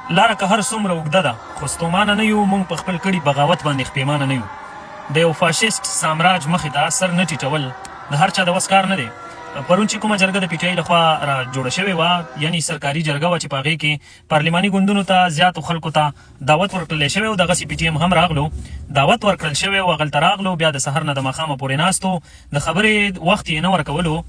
لاره که هر څومره اوږده ده خو ستومانه نه یو، موږ په خپل کړي بغاوت باندې خپېمانه نه یو. د یو فاشیسټ سامراج مخې ته سر نه ټیټول د هر چا د وس کار نه دی. پرون چې کومه جرګه د پی ټي آی لخوا را جوړه شوې وه، یعنې سرکاري جرګه وه چې په هغې کې پارلماني ګوندونو ته زیاتو خلکو ته دعوت ورکړلی شوی و، دغسې پی ټي ایم هم راغلو، دعوت ورکړل شوی و، هغلته راغلو، بیا د سحر نه د ماښامه پورې ناستو، د خبرې وخت یې نه ورکولو.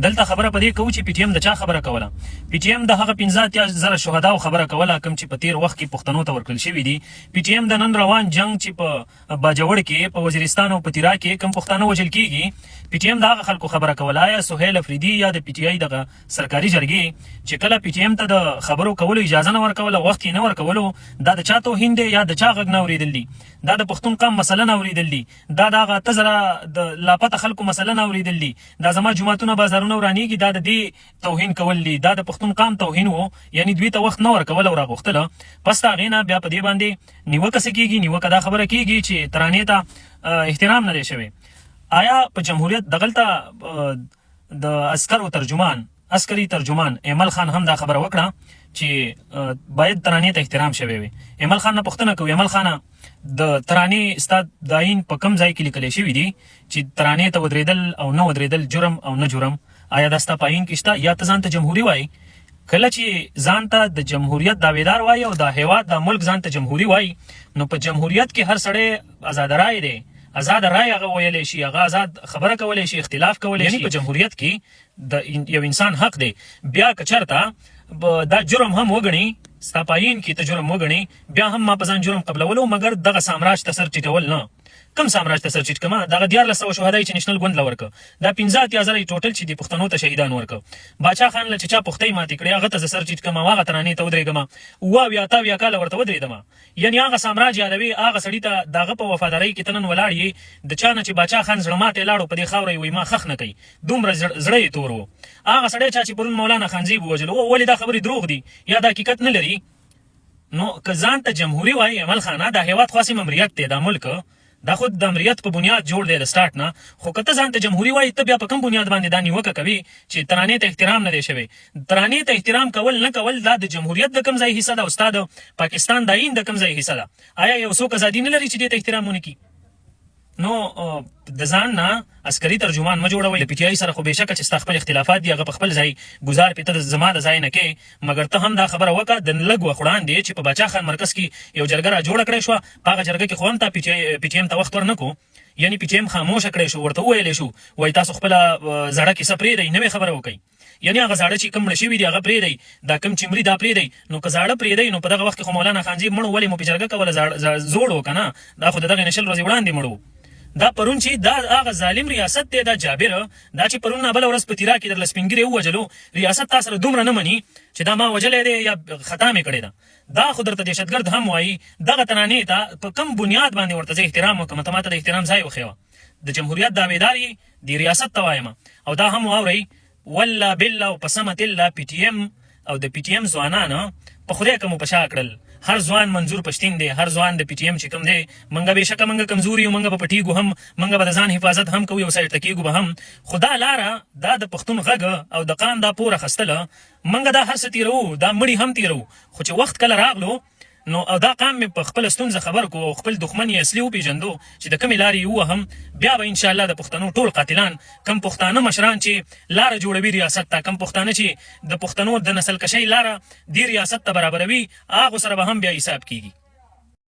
دلته خبره په دې کوو چې پی ټي ایم د چا خبره کوله. پی ټي ایم د هغه 15,000 شهداو خبره کوله کوم چې په تیر وخت کې پښتنو ته ورکړل شوي دي. پی ټي ایم د نن روان جنگ چې په باجوړ کې په وزیرستان او په تیرا کې کوم پښتانه وژل کیږي، پی ټي ایم د هغه خلکو خبره کوله. آیا سهیل افریدي یا د پی ټي آی دغه سرکاري جرګې چې کله پی ټي ایم ته د خبرو کولو اجازه نه ورکوله، وخت یې نه ورکولو، دا د چا توهین دی یا د چا غږ نه اورېدل دي؟ دا د پښتون قام مسله نه اورېدل دي، دا د هغه 8,000 د لاپته خلکو مسله نه اورېدل دي، دا زما جوماتونه بازارونه ورانېږي، دا د دې توهین کول دي، دا د پښتون قام توهین و. یعنې دوی ته وخت نه ورکول او راغوښتله. پس د هغې نه بیا په دې باندې نیوکه څه کېږي؟ نیوکه دا خبره کېږي چې ترانې ته احترام نه دی شوی. آیا په جمهوریت دغلته د عسکري ترجمان ایمل خان هم دا خبره وکړه چې باید ترانې ته احترام شوی وي. ایمل خان نه پوښتنه کوي، ایمل خانه د ترانې ستا د آیین په کوم ځای کې لیکلی شوي دي چې ترانې ته ودرېدل او نه ودرېدل جرم او نه جرم؟ آیا دا ستا په آیین کې شته یا ته ځان ته جمهوري وایي؟ کله چې ځان ته د جمهوریت دعویدار وایي او د هیواد د ملک ځان ته جمهوري وایي، نو په جمهوریت کې هر سړی آزاد رای دی، آزاد رای هغه ویلی شي، هغه آزاد خبره کولی شي، اختلاف کولی شي. په جمهوریت کې د یو انسان حق دی. بیا که چېرته دا جرم هم وګڼي، ستا په آیین کې ته جرم وګڼي، بیا هم ما په ځان جرم قبلولو، مګر دغه سامراج ته سر ټیټول نه. کم سامراج ته سر ټیټ کړمه؟ دغه 1400 شهدا چې نېشنل ګوند له ورکړه، دا 15,000 ټوټل چې د پښتنو ته شهیدان ورکړه. باچا خان له چې چا پښتۍ ماتې کړې هغه ته زه سر ټیټ کړم او هغه ترانې ته ودرېږم، 78 کاله ورته ودرېدم. یعنې هغه سامراج یادوي، هغه سړي ته د هغه په وفادارۍ کې ته نن ولاړ یې، د چا نه چې باچا خان زړه ماتی لاړو په دې خاوره یې وایي ما خښ نه کوي، دومره زړه یې تور و. هغه سړی چا چې پرون مولانا خانزیب ووژلو، ولې دا خبرې دروغ دي یا دا حقیقت نه لري؟ نو که ځان ته جمهوري وایي ایمل خانه، دا هېواد خاص ممریت دی، دا ملک دا خود د امریت په بنیاد جوړ دی د سټارټ نه. خو که ته ځان ته جمهوري وایي، ته بیا په کوم بنیاد باندې دا نیوکه کوي چې ترانې ته احترام نه دی شوی؟ ترانې ته احترام کول نه کول دا د جمهوریت د کوم ځای حصه ده او ستا د پاکستان د آیین د کوم ځای حصه ده؟ آیا یو څوک ازادي نه لري چې دې ته احترام ونه کړي؟ نو د ځان نه عسکري ترجمان مه جوړوئ. د پی ټي آی سره خو بېشکه چې ستا خپل اختلافات دي هغه په خپل ځای ګزار پې ته زما د ځای نه کې، مګر ته هم دا خبره وکړه د لږ وخت وړاندې چې په باچا خان مرکز کې یو جرګه را جوړه کړې شوه، په هغه جرګه کې خو هم تا پی ټي ایم ته وخت ورنه کړو، یعنې پی ټي ایم خاموشه کړی شو، ورته وویلی شو وایي تاسو خپله زړه کیسه پرېږدئ، نوې خبره وکړئ. یعنې هغه زاړه چې کوم مړه شوي دي هغه پرېږدئ، دا کوم چې مري دا پرېږدئ. نو که زاړه پرېږدئ نو په دغه وخت کې خو مولانا خانجیب مړ ولې مو په جرګه کوله زوړ و که نه؟ دا خو د دغې نه 20 ورځې وړاندې مړ و. دا پرون چې دا هغه ظالم ریاست دی، دا جابر، دا چې پرون نه بله ورځ په تیرا کې درله سپین ږیرې ووژلو، ریاست تا سره دومره نه مني چې دا ما وژلی دی یا خطا مې کړې ده؟ دا خو درته دهشتګرد هم وایي. دغه ترانې ته په کوم بنیاد باندې ورته زه احترام وکړم؟ ته ما ته د احترام ځای وښیوه. د جمهوریت دعویدار یې، د ریاست ته وایم، او دا هم واورئ والله بالله او په سمه تله پی ټي ایم او د پی ټي ایم ځوانان په خدای که مو په شا کړل. هر ځوان منظور پښتین دی، هر ځوان د پی ټي ایم چې کوم دی، منګه بېشکه منګه کمزوري یو، منګه به پټېږو هم، منګه به د ځان حفاظت هم کوو، یو سایډ ته کېږو به هم، خو دا لاره دا د پښتون غږ او د قام دا پور اخیستله، منګه دا هر څه تېروو، دا مړي هم تېروو، خو چې وخت کله راغلو نو او دا قام مې په خپله ستونزه خبر کو او خپل دښمن یې اصلي وپېژندو چې د کومې لارې یې ووهم، بیا به انشاءالله د پښتنو ټول قاتلان، کم پښتانه مشران چې لاره جوړوي ریاست ته، کم پښتانه چې د پښتنو د نسل کشۍ لاره دې ریاست ته برابروي، هغو سره به هم بیا حساب کېږي.